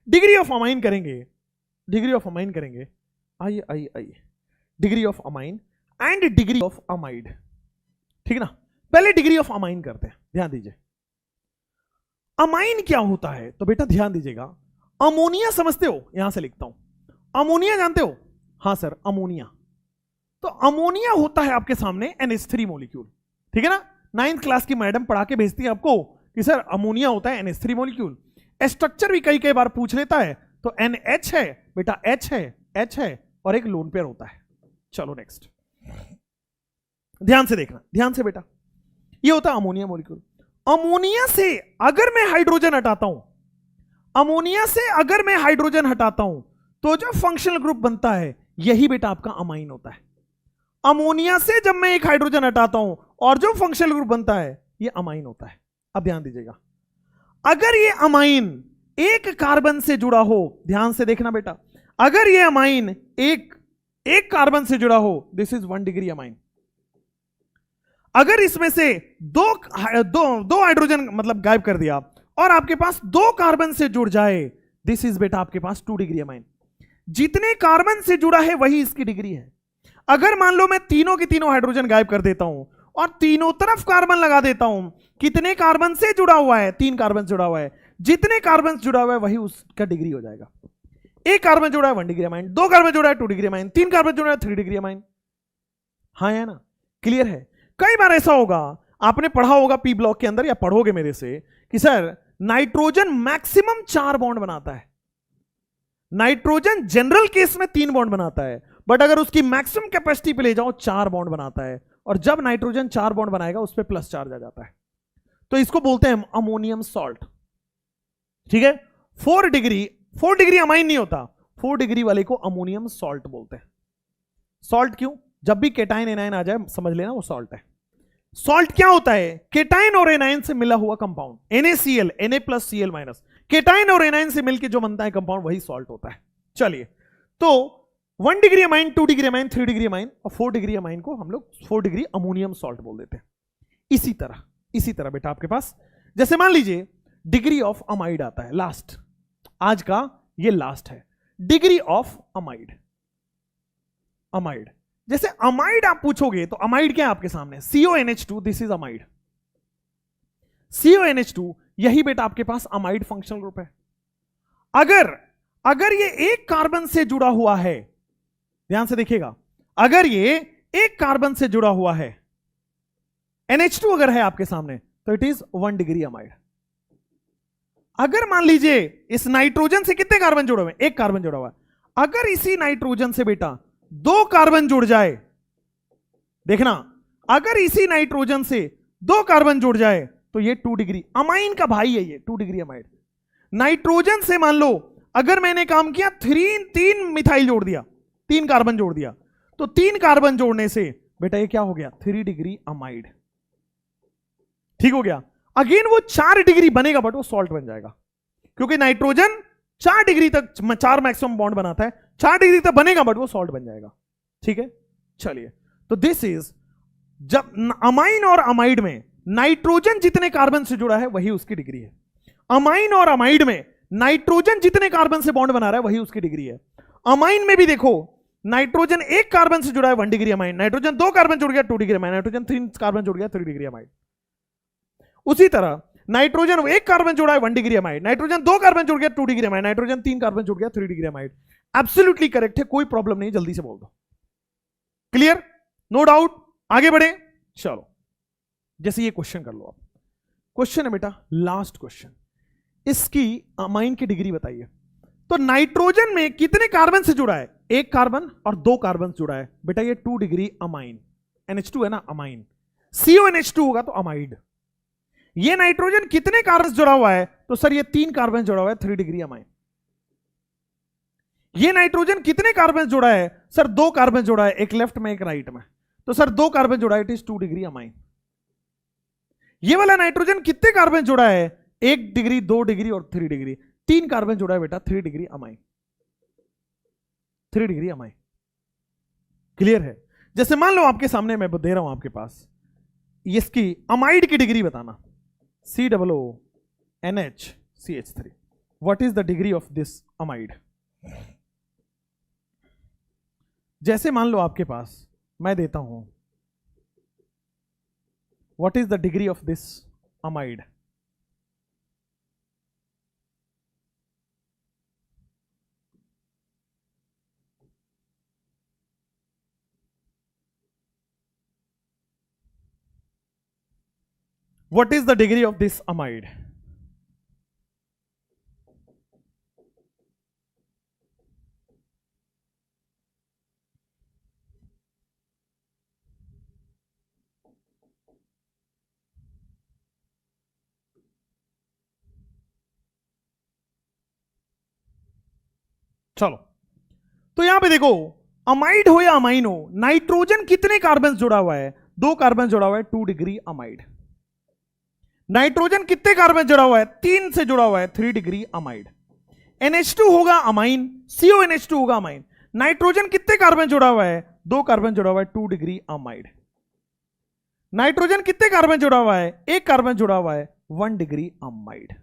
Degree of amine करेंगे, degree of amine करेंगे, आइए आइए आइए, degree of amine and degree of amide, ठीक ना। पहले डिग्री ऑफ अमाइन करते हैं, ध्यान दीजिए। अमाइन क्या होता है, तो बेटा ध्यान दीजिएगा, अमोनिया समझते हो, यहां से लिखता हूं, अमोनिया जानते हो, हां सर अमोनिया। तो अमोनिया होता है आपके सामने NH3 मॉलिक्यूल, ठीक है ना। 9th क्लास की मैडम पढ़ा के भेजती है आपको कि सर अमोनिया होता है NH3 मॉलिक्यूल। स्ट्रक्चर भी कई कई बार पूछ लेता है, तो NH है बेटा, H है और एक लोन पेयर होता है। चलो नेक्स्ट, ध्यान से देखना, ध्यान से बेटा, ये होता है अमोनिया मॉलिक्यूल। अमोनिया से अगर मैं हाइड्रोजन हटाता हूं, अमोनिया से अगर मैं हाइड्रोजन हटाता हूं, तो जो फंक्शनल ग्रुप बनता है यही बेटा आपका अमाइन होता है। अमोनिया से जब मैं एक हाइड्रोजन हटाता हूं और जो फंक्शनल ग्रुप बनता है ये अमाइन होता है। अब ध्यान दीजिएगा, अगर ये अमाइन एक कार्बन से जुड़ा हो, ध्यान से देखना बेटा, अगर ये अमाइन एक कार्बन से जुड़ा हो, दिस इज 1 डिग्री अमाइन। अगर इसमें से दो हाइड्रोजन मतलब गायब कर दिया और आपके पास 2 कार्बन से जुड़ जाए, दिस इज बेटा आपके पास 2 डिग्री अमाइन। जितने कार्बन से जुड़ा है वही इसकी डिग्री है। अगर मान लो मैं तीनों के तीनों हाइड्रोजन गायब कर देता हूं और तीनों तरफ कार्बन लगा देता हूं, कितने कार्बन से जुड़ा हुआ है, 3 कार्बन से जुड़ा हुआ है, जितने कार्बन से जुड़ा हुआ है वही उसका डिग्री हो जाएगा। 1 कार्बन जुड़ा है 1 डिग्री अमाइन, 2 कार्बन जुड़ा है 2 डिग्री अमाइन, 3 कार्बन जुड़ा है 3 डिग्री अमाइन। हाँ है ना, क्लियर है। कई बार ऐसा होगा, आपने पढ़ा होगा पी ब्लॉक के अंदर या पढ़ोगे मेरे से कि सर नाइट्रोजन मैक्सिमम 4 बॉन्ड बनाता है, नाइट्रोजन जनरल केस में 3 बॉन्ड बनाता है, बट अगर उसकी मैक्सिमम कैपेसिटी पे ले जाओ 4 बॉन्ड बनाता है, और जब नाइट्रोजन 4 बॉन्ड बनाएगा उस पर प्लस चार्ज आ जाता है, तो इसको बोलते हैं अमोनियम सॉल्ट, ठीक है। 4 डिग्री अमाइन नहीं होता, 4 डिग्री वाले को अमोनियम सॉल्ट बोलते हैं। सॉल्ट क्यों, जब भी केटाइन एनाइन आ जाए समझ लेना वो सॉल्ट है। सॉल्ट क्या होता है, केटाइन और एनाइन से मिला हुआ कंपाउंड, NaCl, Na+Cl-, केटाइन और एनाइन से मिलकर जो बनता है कंपाउंड वही सॉल्ट होता है। चलिए, तो 1 degree amine, 2 degree amine, 3 degree amine और 4 डिग्री अमाइन को हम लोग 4 डिग्री अमोनियम सॉल्ट बोल देते हैं। इसी तरह बेटा आपके पास जैसे मान लीजिए डिग्री ऑफ अमाइड आता है, लास्ट, आज का ये लास्ट है, डिग्री ऑफ अमाइड। अमाइड जैसे अमाइड आप पूछोगे तो अमाइड क्या है आपके सामने, CONH2, this is amide. CONH2 यही बेटा आपके पास अमाइड फंक्शनल ग्रुप है। अगर ये एक कार्बन से जुड़ा हुआ है, ध्यान से देखिएगा, अगर ये एक कार्बन से जुड़ा हुआ है, NH2 अगर है आपके सामने, तो इट इज 1 डिग्री अमाइड। अगर मान लीजिए इस नाइट्रोजन से कितने कार्बन जुड़े हुए हैं, 1 कार्बन जुड़ा हुआ है, अगर इसी नाइट्रोजन से बेटा 2 कार्बन जुड़ जाए, देखना, अगर इसी नाइट्रोजन से 2 कार्बन जुड़ जाए तो ये 2 डिग्री अमाइन का भाई है, ये 2 डिग्री अमाइड। नाइट्रोजन से मान लो अगर मैंने काम किया 3 मिथाइल जोड़ दिया, 3 कार्बन जोड़ दिया, तो 3 कार्बन जोड़ने से बेटा ये क्या हो गया, 3 डिग्री अमाइड, ठीक हो गया। अगेन वो 4 डिग्री बनेगा बट वो सॉल्ट बन जाएगा, क्योंकि नाइट्रोजन 4 डिग्री तक, 4 मैक्सिमम बॉन्ड बनाता है, 4 डिग्री तक बनेगा बट वो सॉल्ट बन जाएगा, ठीक है। चलिए, तो दिस इज, जब अमाइन और अमाइड में नाइट्रोजन जितने कार्बन से जुड़ा है वही उसकी डिग्री है। अमाइन और अमाइड में नाइट्रोजन जितने कार्बन से बॉन्ड बना रहा है वही उसकी डिग्री है। अमाइन में भी देखो, नाइट्रोजन 1 कार्बन से जुड़ा है 1 डिग्री अमाइन, नाइट्रोजन 2 कार्बन जुड़ गया 2 डिग्री अमाइन, नाइट्रोजन 3 कार्बन जुड़ गया 3 डिग्री अमाइन। उसी तरह नाइट्रोजन 1 कार्बन जुड़ा है 1 डिग्री अमाइड, नाइट्रोजन 2 कार्बन जुड़ गया 2 डिग्री अमाइड, नाइट्रोजन 3 कार्बन जुड़ गया 3 डिग्री अमाइड। एब्सोल्युटली करेक्ट है, कोई प्रॉब्लम नहीं, जल्दी से बोल दो। क्लियर, नो डाउट, आगे बढ़े। चलो, जैसे ये क्वेश्चन कर लो आप, क्वेश्चन है बेटा लास्ट क्वेश्चन, इसकी अमाइन की डिग्री बताइए। तो नाइट्रोजन में कितने कार्बन से जुड़ा है, 1 कार्बन और 2 कार्बन से जुड़ा है, बेटा ये 2 डिग्री अमाइन, NH2 है ना अमाइन, CONH2 होगा तो अमाइड। ये नाइट्रोजन कितने कार्बन से जुड़ा हुआ है, तो सर ये 3 कार्बन जुड़ा हुआ है 3 डिग्री अमाइन। ये नाइट्रोजन कितने कार्बन से जुड़ा है, सर 2 कार्बन जुड़ा है, एक लेफ्ट में एक राइट में, तो सर 2 कार्बन जुड़ा है, इट इज 2 डिग्री अमाइन। ये वाला नाइट्रोजन कितने कार्बन जुड़ा है, 1 डिग्री, 2 डिग्री और 3 डिग्री, 3 कार्बन जुड़ा है बेटा, 3 degree amine, 3 degree amine. Clear है। जैसे मान लो आपके सामने मैं दे रहा हूं आपके पास, इसकी अमाइड की डिग्री बताना, COONH CH3 what is the degree of this amide. जैसे मान लो आपके पास मैं देता हूं what is the degree of this amide. What is the degree of this amide? चलो तो यहां पे देखो अमाइड हो या अमाइन हो, नाइट्रोजन कितने कार्बन जुड़ा हुआ है, 2 कार्बन जुड़ा हुआ है, 2 डिग्री अमाइड। नाइट्रोजन कितने कार्बन जुड़ा हुआ है, 3 से जुड़ा हुआ है, 3 डिग्री अमाइड। NH2 होगा अमाइन, CONH2 होगा अमाइन। नाइट्रोजन कितने कार्बन जुड़ा हुआ है, 2 कार्बन जुड़ा हुआ है, 2 डिग्री अमाइड। नाइट्रोजन कितने कार्बन जुड़ा हुआ है, 1 कार्बन जुड़ा हुआ है, 1 डिग्री अमाइड।